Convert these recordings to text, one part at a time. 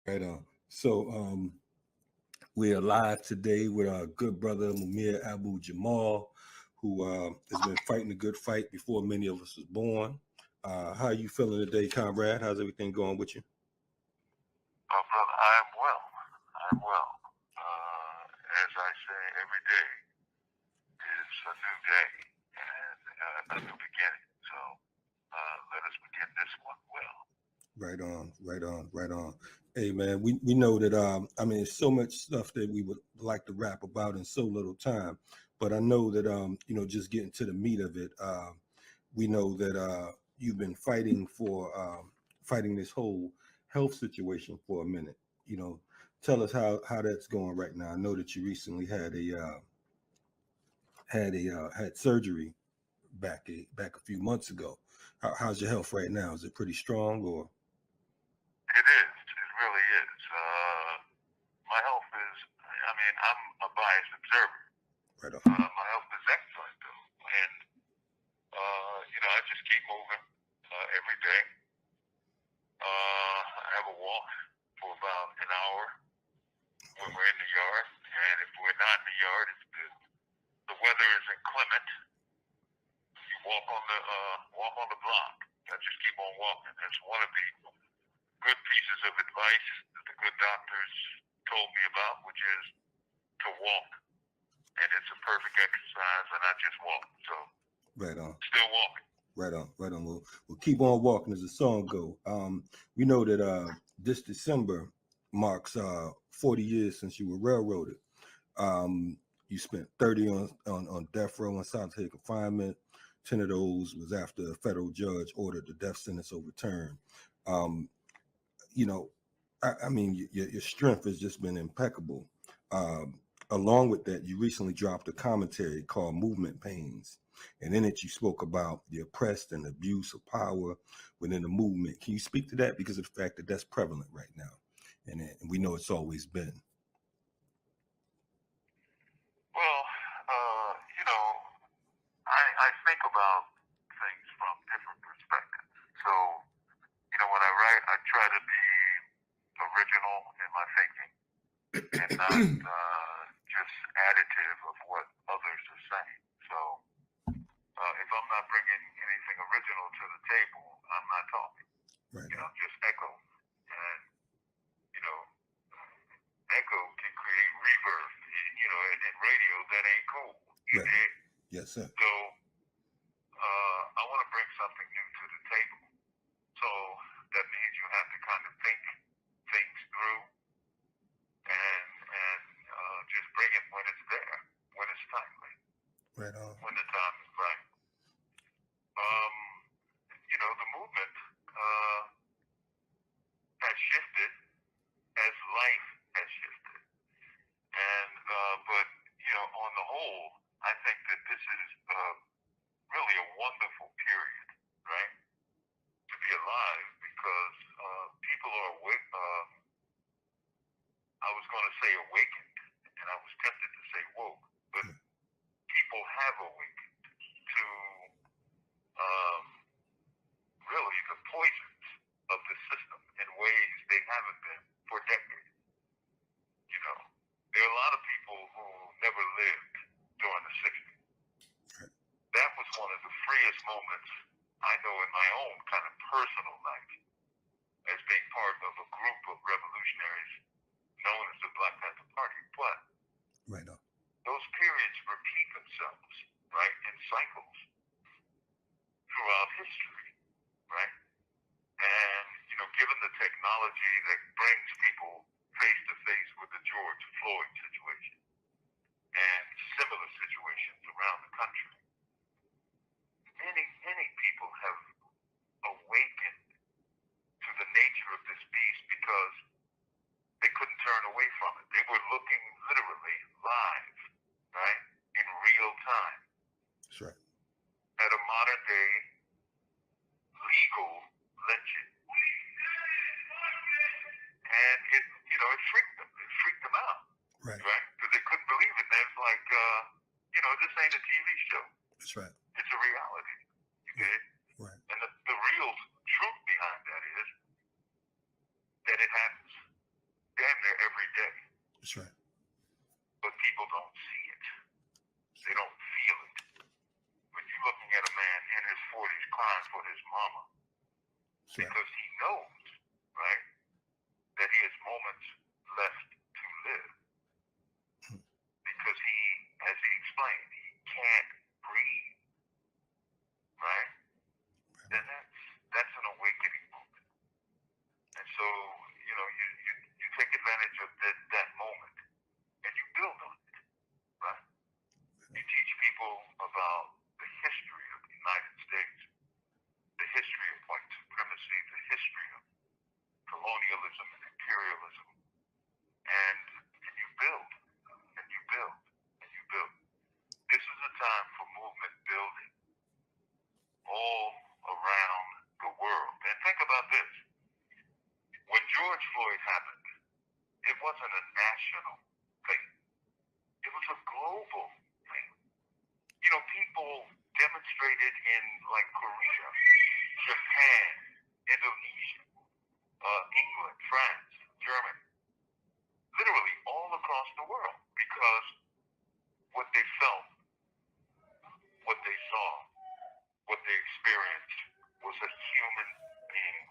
Right on. So we're live today with our good brother Mumia Abu Jamal, who has been fighting a good fight before many of us was born. How are you feeling today, comrade? How's everything going with you? Oh, brother, I am well. I am well. As I say, every day is a new day and a new beginning. So let us begin this one well. Right on, right on, right on. Hey man, we know that there's so much stuff that we would like to rap about in so little time. But I know that just getting to the meat of it, we know that you've been fighting this whole health situation for a minute. Tell us how that's going right now. I know that you recently had surgery back a few months ago. How's your health right now? Is it pretty strong or? It is. It really is. My health is, I'm a biased observer. Right on. My health is excellent, though. And, I just keep moving every day. I have a walk for about an hour when we're in the yard. And if we're not in the yard, if the weather is inclement, you walk on the block. I just keep on walking. That's one of the good pieces of advice that the good doctors told me about, which is to walk. And it's a perfect exercise, and I just walk. So, right on. Still walking. Right on, right on. We'll keep on walking as the song go. We know that this December marks 40 years since you were railroaded. You spent 30 on death row and solitary confinement. 10 of those was after a federal judge ordered the death sentence overturned. Um, your strength has just been impeccable. Along with that, you recently dropped a commentary called Movement Pains. And in it, you spoke about the oppressed and abuse of power within the movement. Can you speak to that? Because of the fact that that's prevalent right now. And we know it's always been. Well, I think about things from different perspectives. So, when I write, I try to be original in my thinking and not just additive of what others are saying. So, if I'm not bringing anything original to the table, I'm not talking. Right. Just echo. And, echo can create reverb. And in radio, that ain't cool. Right. Yes, sir. So, I want to bring something new to the table. So, that means you have to kind of think things through and just bring it when it's there, when it's timely. Right on. When the time is right. The movement has shifted as life has shifted. And, but, on the whole, I think that this is really a wonderful period, right? To be alive because people are awake. I was going to say awakened, and I was tempted to say woke, but people have awakened to really the poisons of the system in ways they haven't been for decades. There are a lot of people who never lived during the 60s. That was one of the freest moments I know in my own kind of personal life as being part of a group of revolutionaries known as the Black Panther Party. But those periods repeat themselves, right, in cycles throughout history, right? And, given the technology that brings people face to face with the George Floyd situation and similar situations around the country, many people have awakened to the nature of this beast because they couldn't turn away from it. They were looking literally live, right, in real time. That's right. At a modern day legal lynching. And it freaked them. It freaked them out. Right. Because they couldn't believe it. And it's like, this ain't a TV show. That's right. It's a reality. You get it? Right. And the real truth behind that is that it happens. That's right. But people don't see it. They don't feel it. When you're looking at a man in his 40s crying for his mama, That's right. because he knows, right, that he has moments left to live. Because he, as he explained, he can't breathe, right? Then that's an awakening moment. And so, you take advantage of that moment and you build on it, right? You teach people about the history of the United States, the history of white supremacy, the history of colonialism and imperialism, and you build, and you build, and you build. This is a time for movement building all around the world. And think about this. When George Floyd happened, it wasn't a national thing. It was a global thing. People demonstrated in like Korea, Japan, Indonesia, England, France, Germany, literally all across the world, because what they felt, what they saw, what they experienced was a human being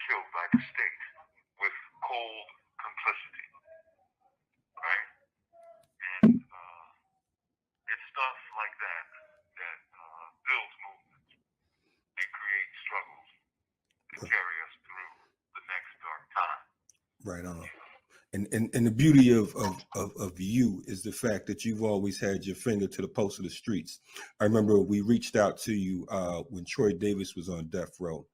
killed by the state with cold complicity, right? And it's stuff like that that builds movements and creates struggles to carry us through the next dark time. Right on. And the beauty of you is the fact that you've always had your finger to the pulse of the streets. I remember we reached out to you when Troy Davis was on death row.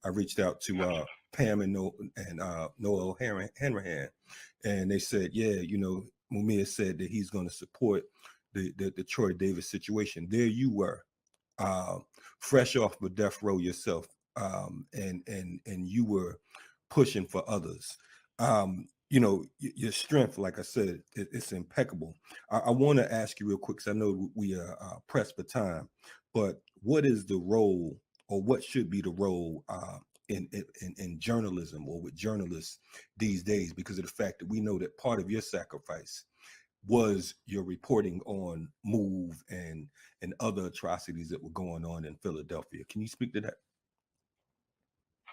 I reached out to Pam and Noel Hanrahan, and they said, yeah, Mumia said that he's going to support the Troy Davis situation. There you were, fresh off the death row yourself, and you were pushing for others. Your strength, like I said, it's impeccable. I want to ask you real quick, because I know we are pressed for time, but what is the role, or what should be the role in journalism, or with journalists these days, because of the fact that we know that part of your sacrifice was your reporting on MOVE and other atrocities that were going on in Philadelphia. Can you speak to that?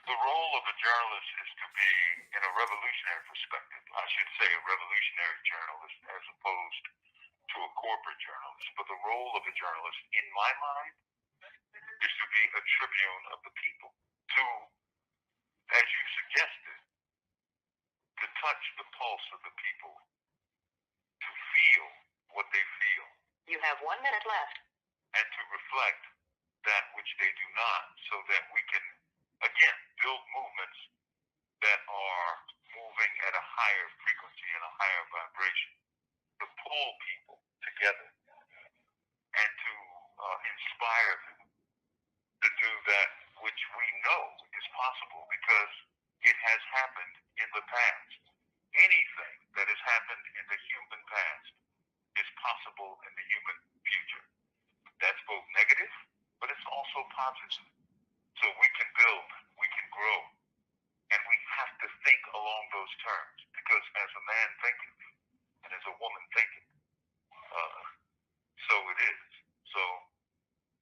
The role of a journalist is to be, in a revolutionary perspective, I should say a revolutionary journalist as opposed to a corporate journalist. But the role of a journalist, in my mind, is to be a tribune of the people, to, as you suggested, to touch the pulse of the people, to feel what they feel. You have 1 minute left. And to reflect that which they do not, so that we can, again, build movements that are moving at a higher frequency and a higher vibration, to pull people together and to inspire them to do that which we know is possible, because it has happened in the past. Anything that has happened in the human past is possible in the human future. That's both negative, but it's also positive. So we can build, we can grow, and we have to think along those terms, because as a man thinketh, and as a woman thinketh, so it is. So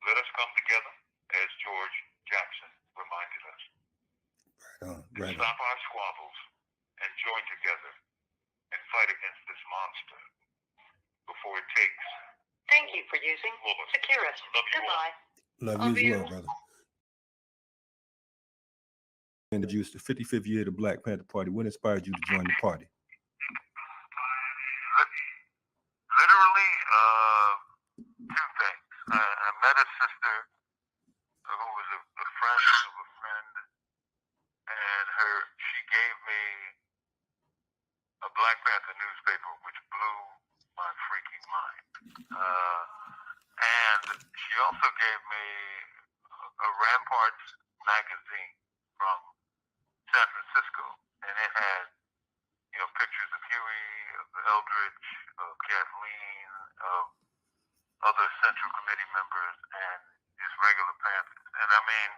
let us come together, as George Jackson reminded us. Right on. Stop our squabbles and join together and fight against this monster before it takes. Thank you for using Securus. Goodbye. Love you as well, brother. And the 55th year of the Black Panther Party. What inspired you to join the party? Literally, two things. I met a sister who was a friend of a friend, and she gave me a Black Panther newspaper, which blew my freaking mind. And she also gave me a Ramparts magazine from San Francisco, and it had, pictures of Huey, of Eldridge, of Kathleen, of other Central Committee members, and just regular Panthers. And I mean,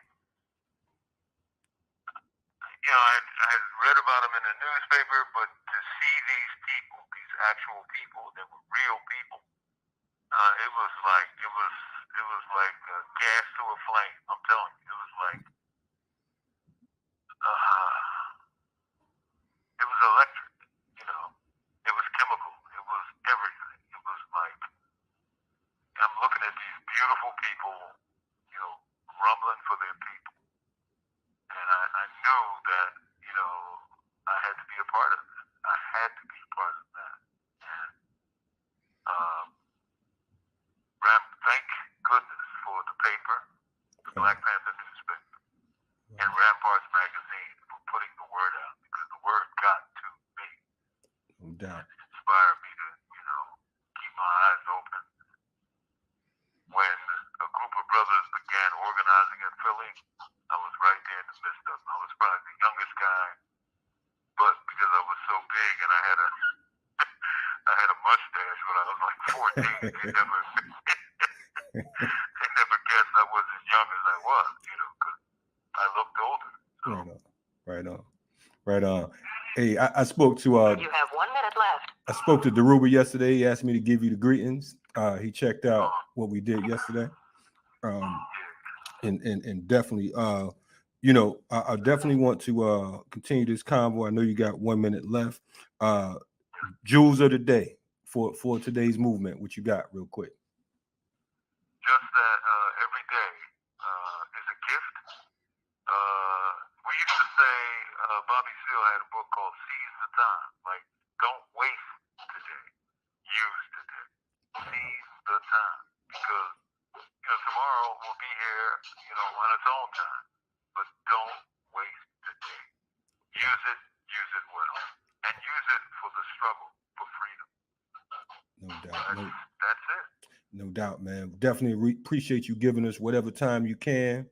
I had read about them in the newspaper, but to see these people, these actual people that were real people, it was like gas to a flame. I'm telling you, it was electric. You know, it was chemical. It was everything. It was like I'm looking at these beautiful people, you know, rumbling for their people, and I knew that, you know, I had to be a part of it. I had to be a part of that, and thank goodness for the paper, the Black Panther newspaper, and Ramparts magazine for putting the word out, because the word got to me. No doubt. It inspired me to, you know, keep my eyes open. When a group of brothers began organizing in Philly, I was right there in the midst of them. I was probably the youngest guy, but because I was so big and I had a mustache when I was like 14, they never guessed I was as young as I was, you know, because I looked older. So. Right on. Right on. Hey, I spoke to you have 1 minute left. I spoke to Daruba yesterday. He asked me to give you the greetings. He checked out what we did yesterday. And definitely you know, I definitely want to continue this convo. I know you got 1 minute left. Jewels of the day for today's movement. What you got real quick? Just that every day is a gift. We used to say, Bobby Seale had a book called Seize the Time. Like, don't waste today. Use today. Seize the time. Because, you know, tomorrow will be here, you know, on its own time. But don't waste today. Use it well. And use it for the struggle for freedom. No doubt. That's it. No doubt, man. Definitely appreciate you giving us whatever time you can.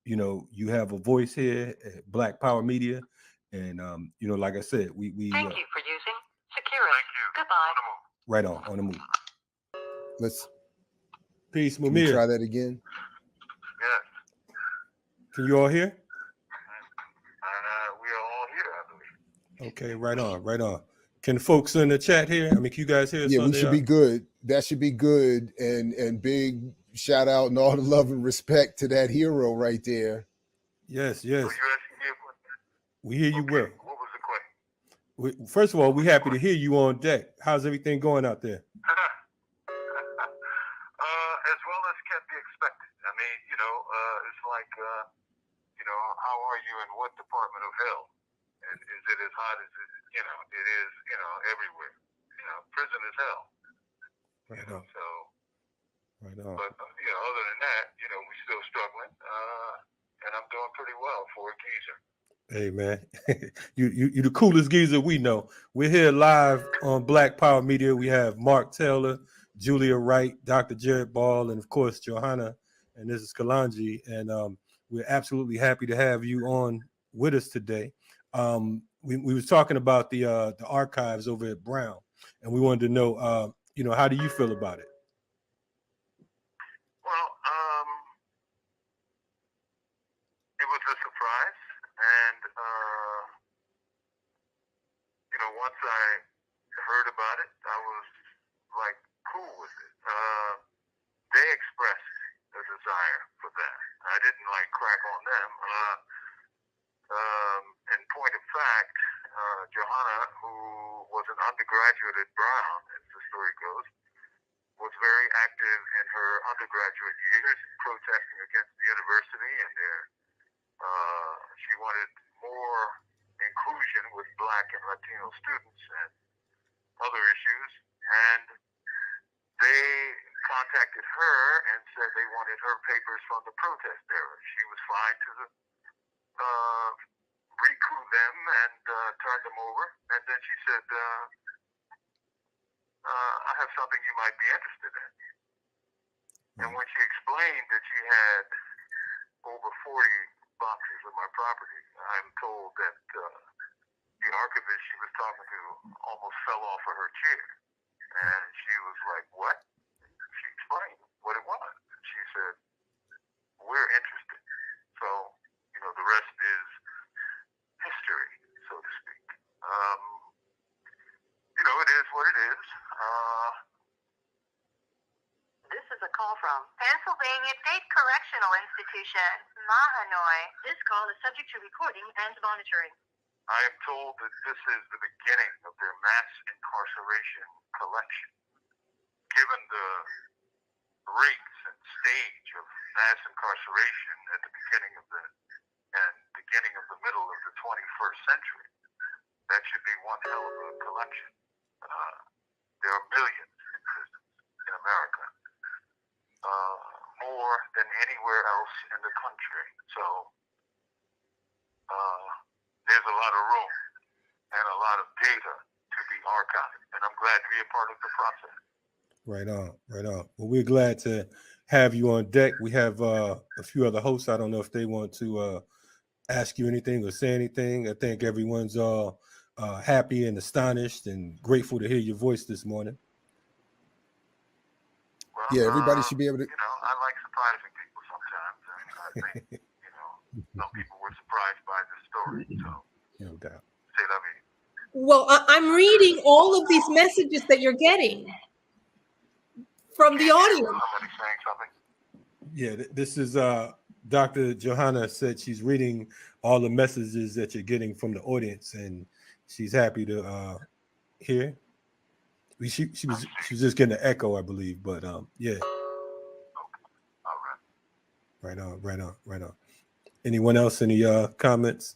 You know, you have a voice here at Black Power Media, and you know, like I said, we thank you for using Security. Thank you. Goodbye. Right on the move. Let's Peace, can we Mumia. try that again. Yes. Can you all hear? We are all here, I believe. Okay, right on. Can the folks in the chat here? I mean, can you guys hear us? Yeah, we should be good. That should be good. And big shout out and all the love and respect to that hero right there. Yes. So you asking me a question? We hear you well. What was the question? First of all, we're happy to hear you on deck. How's everything going out there? As well as can be expected. I mean, you know, it's like, you know, how are you in what department of hell? And is it as hot as it, you know, it is, you know, everywhere. You know, prison is hell. Right on. So, right on. But, you know, other than that, you know, we're still struggling. And I'm doing pretty well for a geezer. Hey man, you the coolest geezer we know. We're here live on Black Power Media. We have Mark Taylor, Julia Wright, Dr. Jared Ball, and of course Johanna, and this is Kalanji. And we're absolutely happy to have you on with us today. We was talking about the archives over at Brown, and we wanted to know, you know, how do you feel about it? Well, it was a surprise, and you know, once I heard about it, I was like cool with it. They expressed a desire for that. I didn't like crack on them. In point of fact, Johanna, who was an undergraduate at Brown, as the story goes, was very active in her undergraduate years, protesting against the university and she wanted more inclusion with Black and Latino students and other issues. And they contacted her and said they wanted her papers from the protest era. She was fine to recruit them and turn them over. And then she said, I have something you might be interested in. And when she explained that she had over 40 boxes of my property, I'm told that the archivist she was talking to almost fell off of her chair. And she was like, what? She explained what it was. She said, we're interested. So, you know, the rest is from Pennsylvania State Correctional Institution, Mahanoy. This call is subject to recording and monitoring. I am told that this is the beginning of their mass incarceration collection. Given the rates and stage of mass incarceration at the beginning of the middle of the 21st century, that should be one hell of a collection. There are millions in prisons in America, more than anywhere else in the country. So there's a lot of room and a lot of data to be archived, and I'm glad to be a part of the process. Right on, right on. Well, we're glad to have you on deck. We have a few other hosts. I don't know if they want to ask you anything or say anything. I think everyone's all happy and astonished and grateful to hear your voice this morning. Well, Yeah, everybody should be able to. You know, I like surprising people sometimes, and I think, some people were surprised by this story. So, No doubt. say la vie. Well, I'm reading all of these messages that you're getting from the audience. Somebody saying something? Yeah, this is Dr. Johanna said she's reading all the messages that you're getting from the audience, and she's happy to hear. She was just getting an echo, I believe, but yeah. Okay. All right. Right on. Anyone else? Any comments?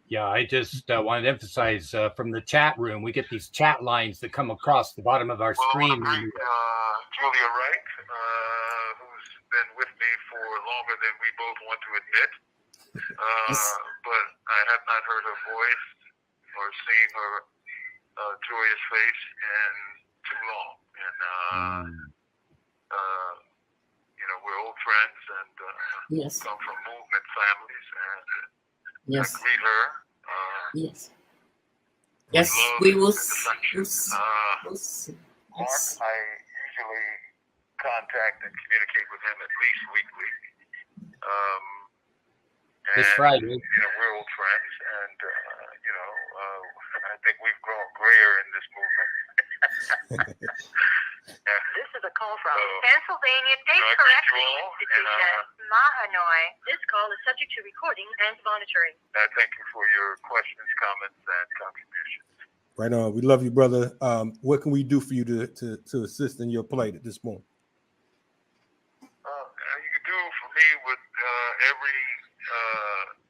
Yeah, I just wanted to emphasize from the chat room, we get these chat lines that come across the bottom of our Well, I screen. want to greet Julia Wright, who's been with me for longer than we both want to admit. But I have not heard her voice or seen her joyous face in too long. And, we're old friends and Yes. come from movement families. And Yes. I greet her. Yes. Yes. love We will. and affection. Mark, I usually contact and communicate with him at least weekly. This And, Friday. we're old friends, and I think we've grown grayer in this movement. This is a call from So, Pennsylvania State I greet you Correctional all, Institution, Mahanoy. This call is subject to recording and monitoring. I thank you for your questions, comments, and contributions. Right on. We love you, brother. What can we do for you to assist in your plight at this moment? You can do for me with every,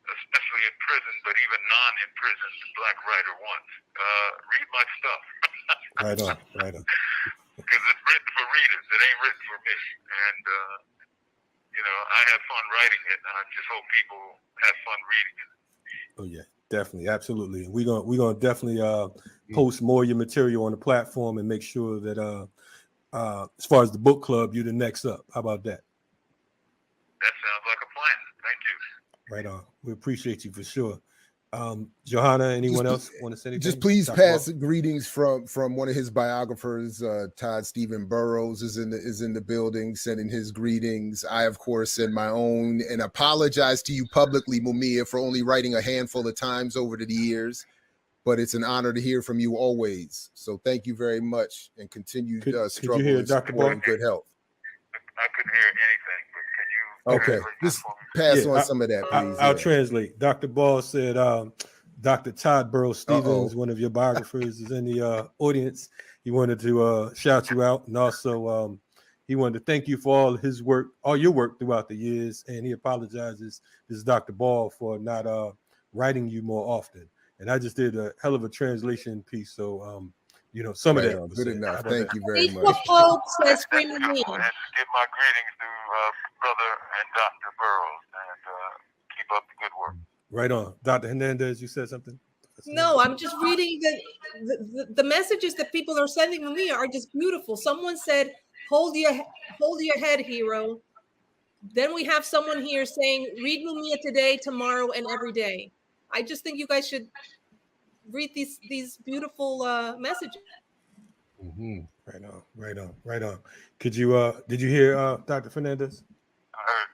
especially in prison, but even non-imprisoned black writer wants. Read my stuff. Right on. Because it's written for readers. It ain't written for me. And, I have fun writing it. And I just hope people have fun reading it. Oh yeah, definitely, absolutely. We're gonna definitely post more of your material on the platform and make sure that as far as the book club, you're the next up. How about that? That sounds like a plan. Thank you. Right on. We appreciate you for sure. Johanna, anyone else want to say anything? Just please Dr. pass Ball? greetings from one of his biographers. Todd Stephen Burrows is in the building, sending his greetings. I, of course, send my own and apologize to you publicly, Mumia, for only writing a handful of times over the years. But it's an honor to hear from you always. So thank you very much, and continued struggle you hear and Dr. support Ball? and good health. I couldn't hear anything, but can you Okay, translate that just for me? pass Yeah, on some of that, please. I'll Yeah. translate. Dr. Ball said Dr. Todd Burrows Stevens, Uh-oh. one of your biographers, is in the audience. He wanted to shout you out, and also he wanted to thank you for all his work, all your work throughout the years, and he apologizes. This is Dr. Ball for not writing you more often. And I just did a hell of a translation piece, so some of Right that on. was Good said. enough. How about Thank that? you very Facebook much. post says free That's Mumia. beautiful. And give my greetings to brother and Dr. Burrows, and keep up the good work. Right on. Dr. Hernandez, you said something? No, I'm just reading the messages that people are sending Mumia are just beautiful. Someone said, hold your head, hero. Then we have someone here saying, read Mumia today, tomorrow, and every day. I just think you guys should read these beautiful messages. Mm-hmm. Right on. Did you hear Dr. Fernandez? I heard.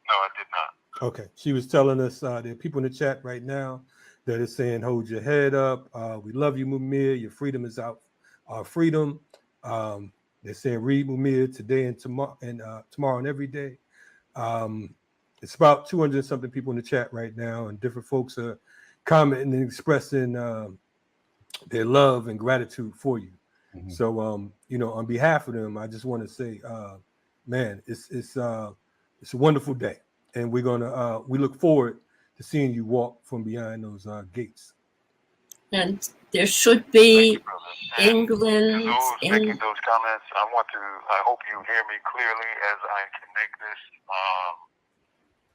No, I did not. Okay. She was telling us there are people in the chat right now that is saying, hold your head up. We love you, Mumia. Your freedom is our freedom. They say read Mumia today and tomorrow and every day. It's about 200 something people in the chat right now, and different folks are commenting and expressing their love and gratitude for you. Mhm. So on behalf of them, I just want to say, man, it's a wonderful day, and we look forward to seeing you walk from behind those gates. And there should be Thank you, brother. And England to those making in those comments, I hope you hear me clearly as I can make this.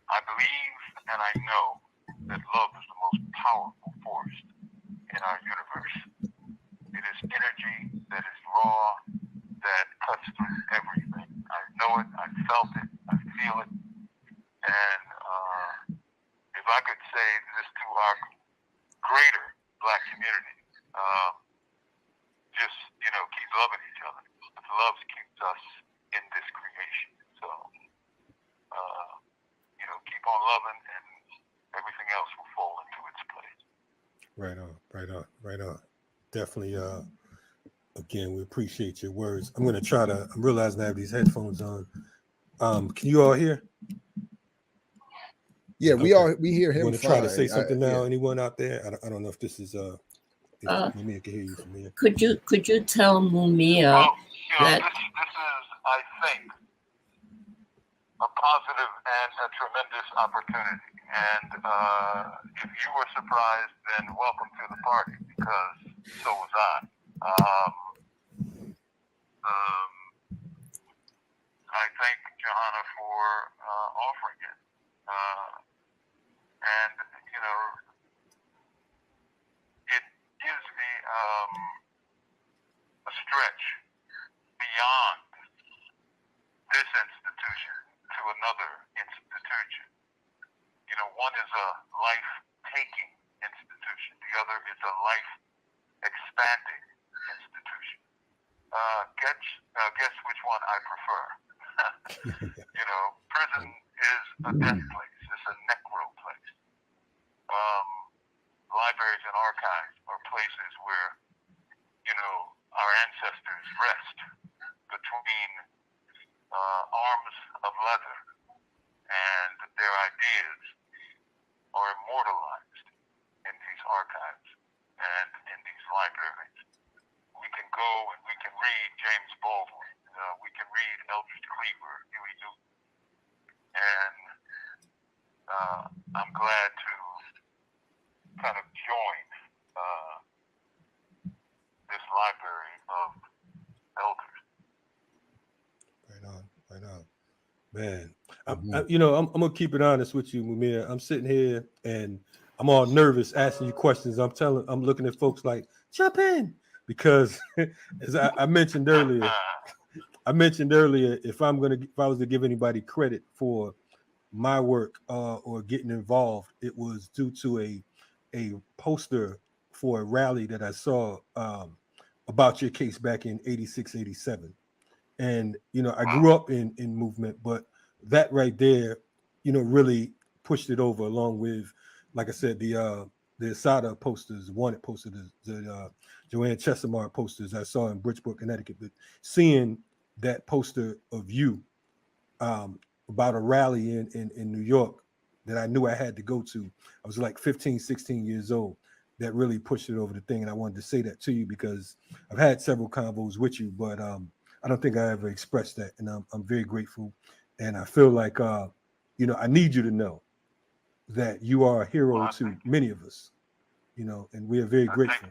I believe and I know that love is the most powerful force in our universe. It is energy that is raw, that cuts through everything. I know it, I felt it, I feel it. And if I could say this to our greater Black community, just, keep loving each other. Love keeps us in this creation. So, keep on loving and everything else will fall into its place. Right on. Definitely, again, we appreciate your words. I'm realizing I have these headphones on. Can you all hear? Yeah, Okay. we hear him. You want to try to say something now? Yeah. Anyone out there? I don't know if this is if Mumia can hear you from here. could you tell Mumia Well, that this is, I think, a positive and a tremendous opportunity. And if you were surprised, then welcome to the party, because so was I. I thank Johanna for offering it. And, it gives me a stretch beyond this institution to another institution. One is a life-taking institution. The other is a life-expanding institution. Guess which one I prefer. Prison is a death place. It's a necro place. Libraries and archives are places where, our ancestors rest between arms of leather, and their ideas are immortalized in these archives and in these libraries. We can go and we can read James Baldwin. We can read Eldridge Cleaver, Huey Newton. And I'm glad to kind of join this library of elders. Right on. Man, I'm gonna keep it honest with you, Mumia. I'm sitting here and I'm all nervous asking you questions. I'm looking at folks like, jump in, because as I mentioned earlier, if I was to give anybody credit for my work or getting involved, it was due to a poster for a rally that I saw about your case back in 86, 87. And I grew up in movement, but that right there, really pushed it over, along with, like I said, the Asada posters, wanted posters, the Joanne Chesimard posters I saw in Bridgeport, Connecticut. But seeing that poster of you about a rally in New York that I knew I had to go to, I was like 15, 16 years old. That really pushed it over the thing, and I wanted to say that to you because I've had several convos with you, but I don't think I ever expressed that, and I'm very grateful. And I feel like, I need you to know that you are a hero to many of us, and we are very grateful.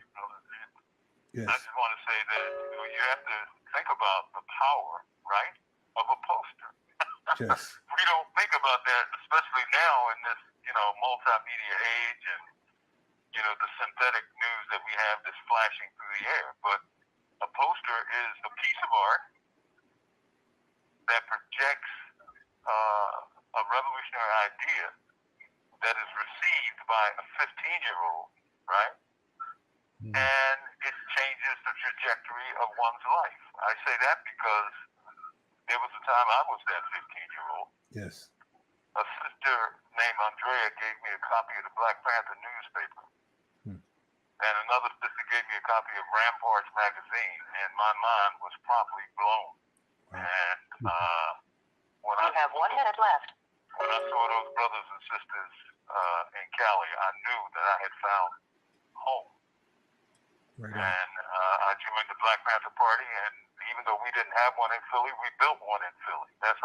Yes. I just want to say that you have to think about the power, right, of a poster. Yes. We don't think about that, especially now in this, multimedia age and, the synthetic news that we have that's flashing through the air. But a poster is a piece of art that projects a revolutionary idea that is received by a 15-year-old, right? And it changes the trajectory of one's life. I say that because there was a time I was that 15-year-old. Yes. A sister named Andrea gave me a copy of the Black Panther newspaper. And another sister gave me a copy of Ramparts magazine. And my mind was properly blown. And when I have 1 minute left. When I saw those brothers and sisters in Cali, I knew that I had found home. Right on. And I joined the Black Panther Party, and even though we didn't have one in Philly, we built one in Philly. That's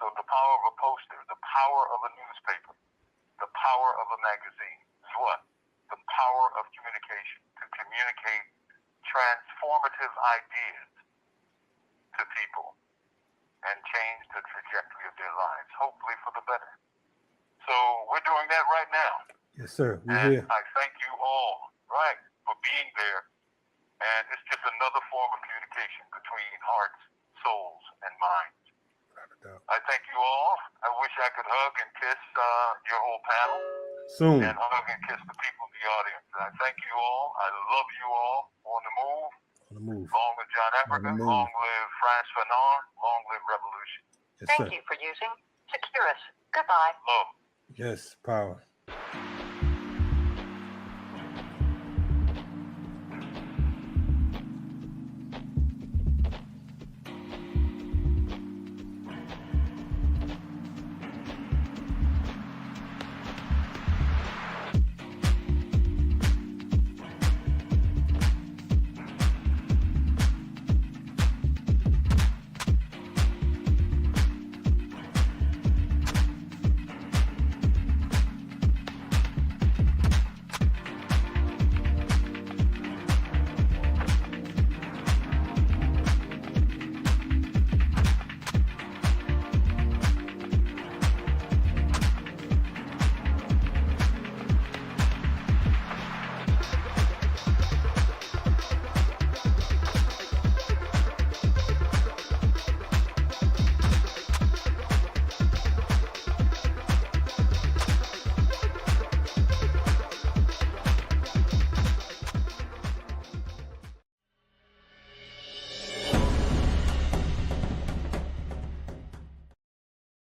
so the power of a poster, the power of a newspaper, the power of a magazine is what? The power of communication, to communicate transformative ideas to people and change the trajectory of their lives, hopefully for the better. So we're doing that right now. Yes, sir. We're And here. I thank you all, right, for being there. And it's just another form of communication between hearts, souls, and minds. Without a doubt. I thank you all. I wish I could hug and kiss your whole panel Soon. and hug and kiss the people in the audience. And I thank you all. I love you all. On the move. On the move. Long live John Africa. move. Long live France Fanon. Long live revolution. Yes, Thank sir. you for using Securus. Goodbye. Love. Yes, power.